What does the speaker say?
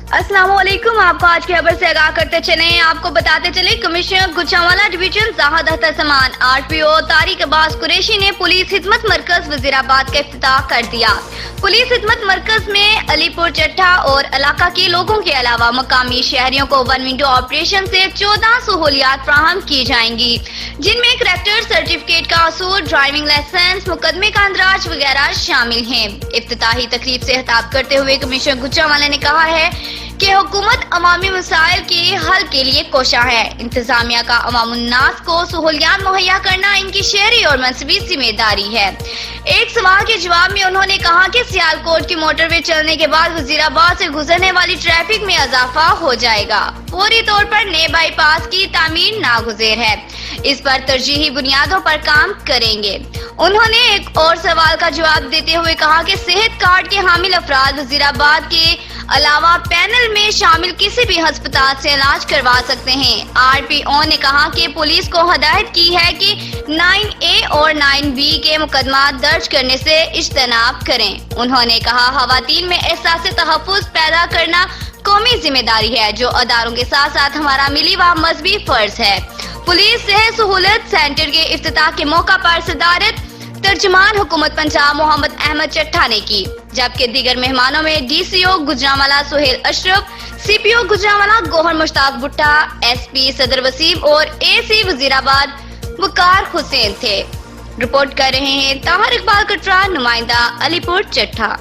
अस्सलाम वालेकुम। आपको आज की खबर से आगाह करते चले। आपको बताते चले, कमिश्नर गुजरांवाला डिवीजन ज़ाहद अख्तर समान RPO तारिक अब्बास कुरैशी ने पुलिस खिदमत मरकज वजीराबाद का इफ्तिताह कर दिया। पुलिस खिदमत मरकज में अलीपुर चट्टा और इलाका के लोगों के अलावा मकामी शहरियों को वन विंडो ऑपरेशन से 14 सहूलियात फराहम की जाएंगी, जिनमें करैक्टर सर्टिफिकेट का असूल, ड्राइविंग लाइसेंस, मुकदमे का अंदराज वगैरह शामिल हैं। इफ्तिताही तकरीब से खिताब करते हुए कमिश्नर गुजरांवाला ने कहा है कि हुकूमत अवामी मसाइल के हल के लिए कोशा है। इंतजामिया का अवामुन्नास को सहूलियात मुहैया करना इनकी शहरी और मनसबी जिम्मेदारी है। एक सवाल के जवाब में उन्होंने कहा कि सियालकोट की मोटरवे चलने के बाद वजीराबाद से गुजरने वाली ट्रैफिक में इजाफा हो जाएगा। पूरी तौर पर नए बाईपास की तामीर नागुज़ेर है, इस पर तरजीही बुनियादों पर काम करेंगे। उन्होंने एक और सवाल का जवाब देते हुए कहा कि सेहत कार्ड के हामिल अफराद वजीराबाद के अलावा पैनल में शामिल किसी भी अस्पताल से इलाज करवा सकते हैं। RPO ने कहा कि पुलिस को हदायत की है कि 9A और 9B के मुकदमा दर्ज करने से इज्तनाब करें। उन्होंने कहा, खवातीन में एहसास तहफ़्फ़ुज़ पैदा करना कौमी जिम्मेदारी है, जो अदारों के साथ साथ हमारा मिली व मजहबी फर्ज है। पुलिस सेहत सहूलत सेंटर के इफ्तिताह के मौका पर सदारत तर्जुमान हुकूमत पंजाब मोहम्मद अहमद चट्टा ने की, जबकि दीगर मेहमानों में DCO गुजरांवाला सुहेल अशरफ, CPO गुजरांवाला गौहर मुश्ताक भुट्टा, SP सदर वसीम और AC वजीराबाद वकार हुसैन थे। रिपोर्ट कर रहे हैं ताहिर इकबाल कटरा, नुमाइंदा अलीपुर चट्टा।